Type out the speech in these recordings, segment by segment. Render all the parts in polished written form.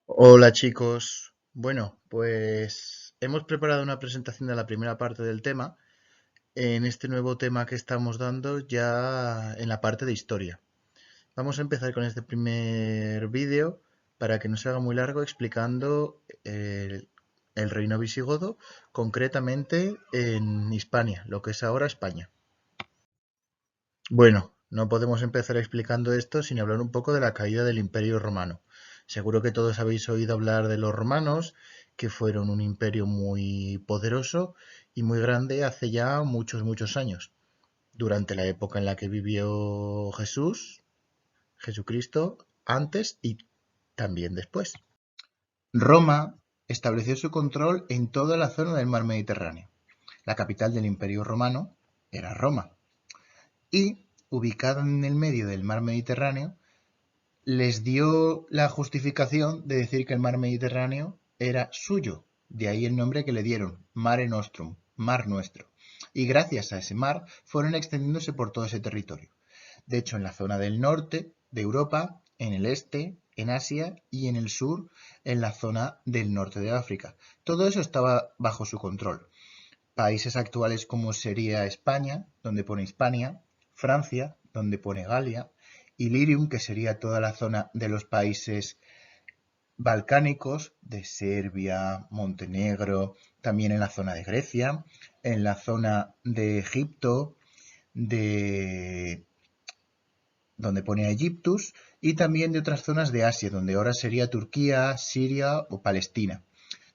Hola chicos. Bueno, pues hemos preparado una presentación de la primera parte del tema en este nuevo tema que estamos dando ya en la parte de historia. Vamos a empezar con este primer vídeo para que no se haga muy largo explicando el reino visigodo, concretamente en Hispania, lo que es ahora España. Bueno, no podemos empezar explicando esto sin hablar un poco de la caída del Imperio Romano. Seguro que todos habéis oído hablar de los romanos, que fueron un imperio muy poderoso y muy grande hace ya muchos años, durante la época en la que vivió Jesucristo, antes y también después. Roma estableció su control en toda la zona del mar Mediterráneo. La capital del Imperio Romano era Roma y, ubicada en el medio del mar Mediterráneo, les dio la justificación de decir que el mar Mediterráneo era suyo. De ahí el nombre que le dieron, Mare Nostrum, mar nuestro. Y gracias a ese mar fueron extendiéndose por todo ese territorio. De hecho, en la zona del norte de Europa, en el este, en Asia y en el sur, en la zona del norte de África. Todo eso estaba bajo su control. Países actuales como sería España, donde pone Hispania, Francia, donde pone Galia, Ilirium, que sería toda la zona de los países balcánicos, de Serbia, Montenegro, también en la zona de Grecia, en la zona de Egipto, de donde pone Egiptus, y también de otras zonas de Asia, donde ahora sería Turquía, Siria o Palestina.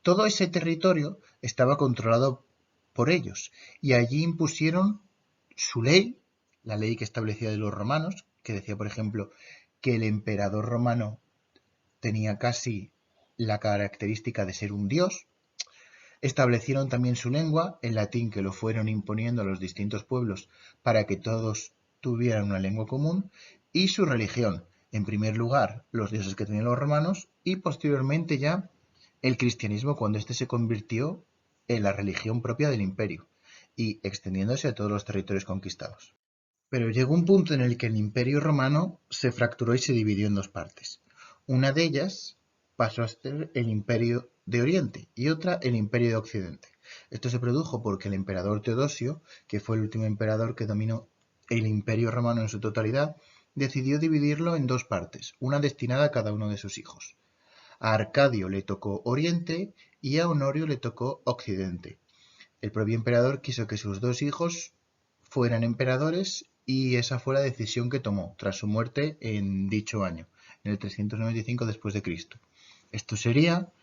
Todo ese territorio estaba controlado por ellos y allí impusieron su ley, la ley que establecía de los romanos, que decía, por ejemplo, que el emperador romano tenía casi la característica de ser un dios. Establecieron también su lengua, el latín, que lo fueron imponiendo a los distintos pueblos para que todos tuvieran una lengua común, y su religión, en primer lugar los dioses que tenían los romanos y posteriormente ya el cristianismo cuando éste se convirtió en la religión propia del imperio y extendiéndose a todos los territorios conquistados. Pero llegó un punto en el que el imperio romano se fracturó y se dividió en dos partes. Una de ellas pasó a ser el imperio de Oriente y otra el imperio de Occidente. Esto se produjo porque el emperador Teodosio, que fue el último emperador que dominó el imperio romano en su totalidad, decidió dividirlo en dos partes, una destinada a cada uno de sus hijos. A Arcadio le tocó Oriente y a Honorio le tocó Occidente. El propio emperador quiso que sus dos hijos fueran emperadores y esa fue la decisión que tomó tras su muerte en dicho año, en el 395 después de Cristo. Esto sería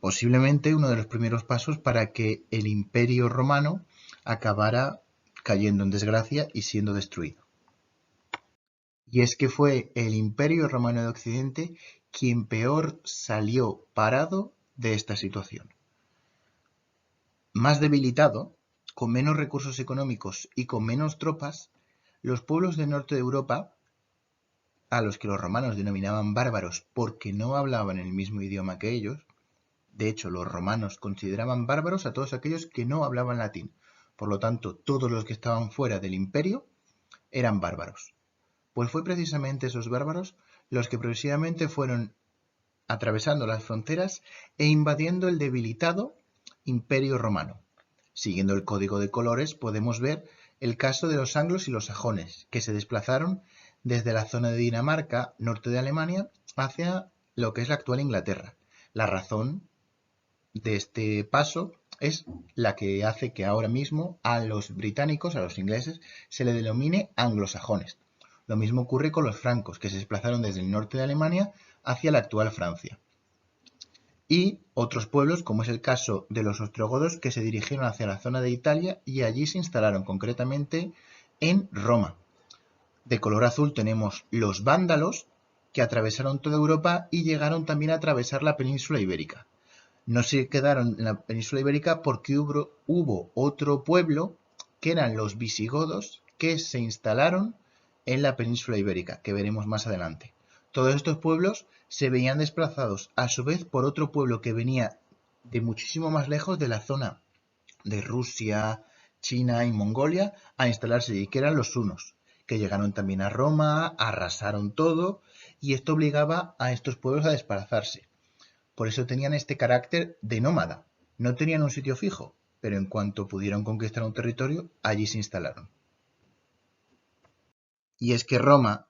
posiblemente uno de los primeros pasos para que el imperio romano acabara cayendo en desgracia y siendo destruido. Y es que fue el imperio romano de Occidente quien peor salió parado de esta situación. Más debilitado, con menos recursos económicos y con menos tropas, los pueblos del norte de Europa, a los que los romanos denominaban bárbaros porque no hablaban el mismo idioma que ellos, de hecho los romanos consideraban bárbaros a todos aquellos que no hablaban latín, por lo tanto todos los que estaban fuera del imperio eran bárbaros. Pues fue precisamente esos bárbaros los que progresivamente fueron atravesando las fronteras e invadiendo el debilitado imperio romano. Siguiendo el código de colores podemos ver el caso de los anglos y los sajones, que se desplazaron desde la zona de Dinamarca, norte de Alemania, hacia lo que es la actual Inglaterra. La razón de este paso es la que hace que ahora mismo a los británicos, a los ingleses, se le denomine anglosajones. Lo mismo ocurre con los francos, que se desplazaron desde el norte de Alemania hacia la actual Francia. Y otros pueblos, como es el caso de los ostrogodos, que se dirigieron hacia la zona de Italia y allí se instalaron concretamente en Roma. De color azul tenemos los vándalos, que atravesaron toda Europa y llegaron también a atravesar la península ibérica. No se quedaron en la península ibérica porque hubo otro pueblo, que eran los visigodos, que se instalaron en la península ibérica, que veremos más adelante. Todos estos pueblos se veían desplazados a su vez por otro pueblo que venía de muchísimo más lejos de la zona de Rusia, China y Mongolia a instalarse allí, que eran los hunos, que llegaron también a Roma, arrasaron todo y esto obligaba a estos pueblos a desplazarse. Por eso tenían este carácter de nómada. No tenían un sitio fijo, pero en cuanto pudieron conquistar un territorio, allí se instalaron. Y es que Roma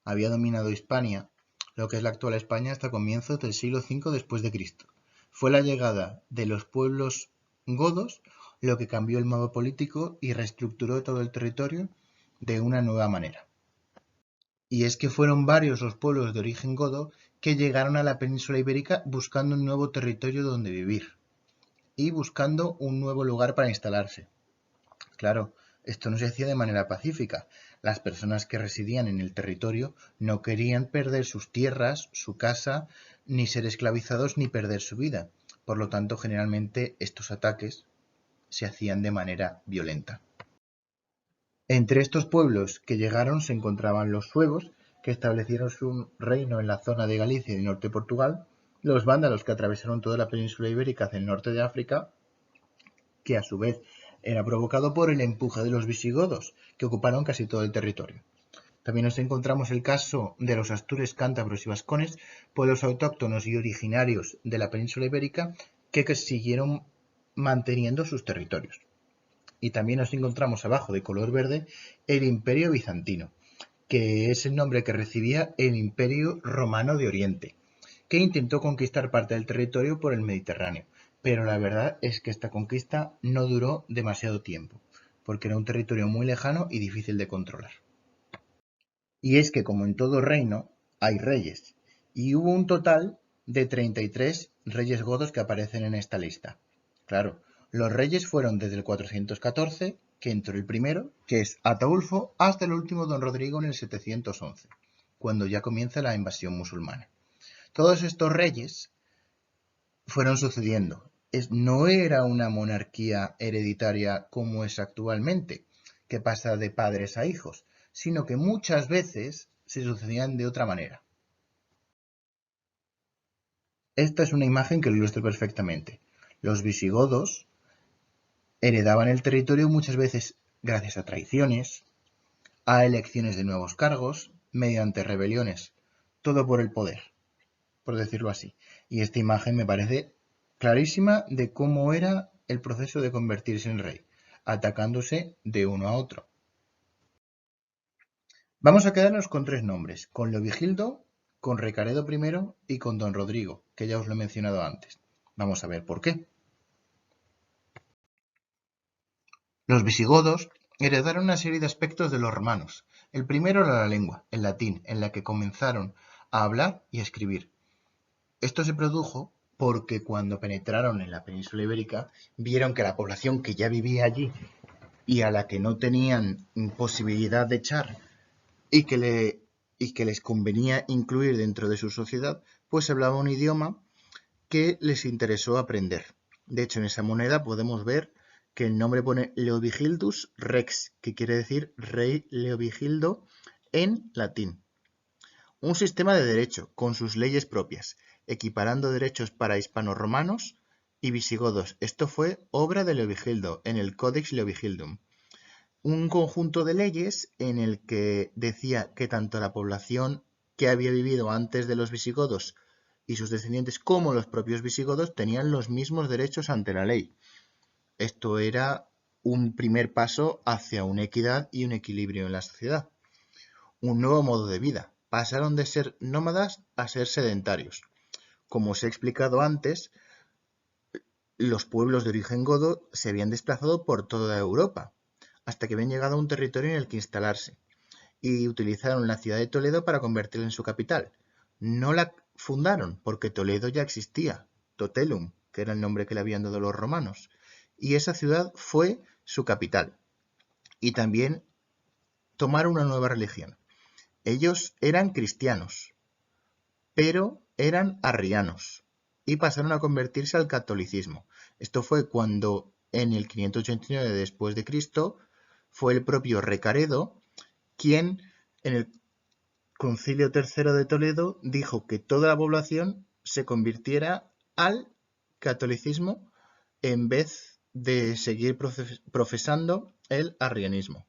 había dominado Hispania, lo que es la actual España, hasta comienzos del siglo V después de Cristo. Fue la llegada de los pueblos godos lo que cambió el modo político y reestructuró todo el territorio de una nueva manera. Y es que fueron varios los pueblos de origen godo que llegaron a la península ibérica buscando un nuevo territorio donde vivir y buscando un nuevo lugar para instalarse. Claro, esto no se hacía de manera pacífica. Las personas que residían en el territorio no querían perder sus tierras, su casa, ni ser esclavizados ni perder su vida. Por lo tanto, generalmente estos ataques se hacían de manera violenta. Entre estos pueblos que llegaron se encontraban los suevos, que establecieron su reino en la zona de Galicia y el norte de Portugal, los vándalos que atravesaron toda la península ibérica hacia el norte de África, que a su vez era provocado por el empuje de los visigodos, que ocuparon casi todo el territorio. También nos encontramos el caso de los astures, cántabros y vascones, pueblos autóctonos y originarios de la península ibérica que siguieron manteniendo sus territorios. Y también nos encontramos abajo de color verde el Imperio Bizantino, que es el nombre que recibía el Imperio Romano de Oriente, que intentó conquistar parte del territorio por el Mediterráneo. Pero la verdad es que esta conquista no duró demasiado tiempo, porque era un territorio muy lejano y difícil de controlar. Y es que, como en todo reino, hay reyes, y hubo un total de 33 reyes godos que aparecen en esta lista. Claro, los reyes fueron desde el 414, que entró el primero, que es Ataulfo, hasta el último don Rodrigo en el 711, cuando ya comienza la invasión musulmana. Todos estos reyes fueron sucediendo. No era una monarquía hereditaria como es actualmente, que pasa de padres a hijos, sino que muchas veces se sucedían de otra manera. Esta es una imagen que lo ilustra perfectamente. Los visigodos heredaban el territorio muchas veces gracias a traiciones, a elecciones de nuevos cargos, mediante rebeliones, todo por el poder, por decirlo así. Y esta imagen me parece clarísima de cómo era el proceso de convertirse en rey, atacándose de uno a otro. Vamos a quedarnos con tres nombres, con Leovigildo, con Recaredo I y con Don Rodrigo, que ya os lo he mencionado antes. Vamos a ver por qué. Los visigodos heredaron una serie de aspectos de los romanos. El primero era la lengua, el latín, en la que comenzaron a hablar y a escribir. Esto se produjo porque cuando penetraron en la península ibérica vieron que la población que ya vivía allí y a la que no tenían posibilidad de echar y que les convenía incluir dentro de su sociedad, pues hablaba un idioma que les interesó aprender. De hecho, en esa moneda podemos ver que el nombre pone Leovigildus Rex, que quiere decir Rey Leovigildo en latín. Un sistema de derecho con sus leyes propias, equiparando derechos para hispanorromanos y visigodos. Esto fue obra de Leovigildo en el Codex Leovigildum. Un conjunto de leyes en el que decía que tanto la población que había vivido antes de los visigodos y sus descendientes como los propios visigodos tenían los mismos derechos ante la ley. Esto era un primer paso hacia una equidad y un equilibrio en la sociedad. Un nuevo modo de vida. Pasaron de ser nómadas a ser sedentarios. Como os he explicado antes, los pueblos de origen godo se habían desplazado por toda Europa, hasta que habían llegado a un territorio en el que instalarse, y utilizaron la ciudad de Toledo para convertirla en su capital. No la fundaron, porque Toledo ya existía, Totelum, que era el nombre que le habían dado los romanos, y esa ciudad fue su capital. Y también tomaron una nueva religión. Ellos eran cristianos, pero eran arrianos, y pasaron a convertirse al catolicismo. Esto fue cuando en el 589 después de Cristo fue el propio Recaredo quien en el Concilio III de Toledo dijo que toda la población se convirtiera al catolicismo en vez de seguir profesando el arrianismo.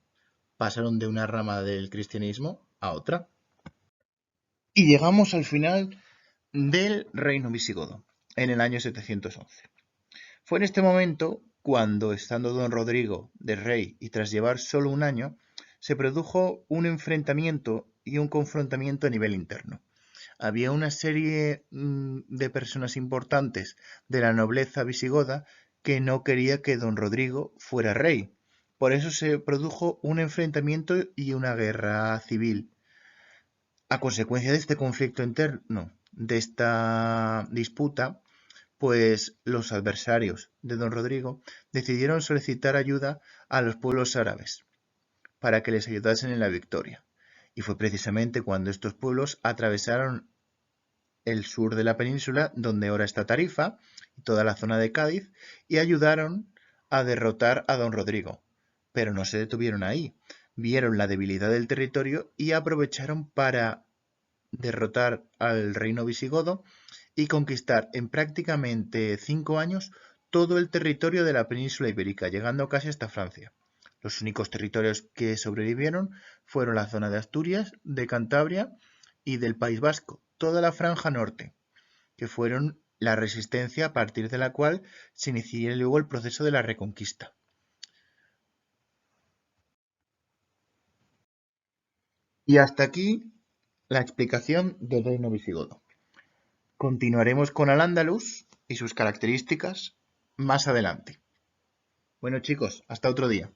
Pasaron de una rama del cristianismo a otra. Y llegamos al final del reino visigodo en el año 711. Fue en este momento cuando, estando don Rodrigo de rey y tras llevar solo un año, se produjo un enfrentamiento y un confrontamiento a nivel interno. Había una serie de personas importantes de la nobleza visigoda que no quería que don Rodrigo fuera rey. Por eso se produjo un enfrentamiento y una guerra civil. A consecuencia de este conflicto interno, de esta disputa, pues los adversarios de don Rodrigo decidieron solicitar ayuda a los pueblos árabes para que les ayudasen en la victoria. Y fue precisamente cuando estos pueblos atravesaron el sur de la península, donde ahora está Tarifa, y toda la zona de Cádiz, y ayudaron a derrotar a don Rodrigo. Pero no se detuvieron ahí. Vieron la debilidad del territorio y aprovecharon para derrotar al reino visigodo y conquistar en prácticamente 5 años todo el territorio de la península ibérica, llegando casi hasta Francia. Los únicos territorios que sobrevivieron fueron la zona de Asturias, de Cantabria y del País Vasco, toda la franja norte, que fueron la resistencia a partir de la cual se inició luego el proceso de la reconquista. Y hasta aquí la explicación del reino visigodo. Continuaremos con Al-Ándalus y sus características más adelante. Bueno chicos, hasta otro día.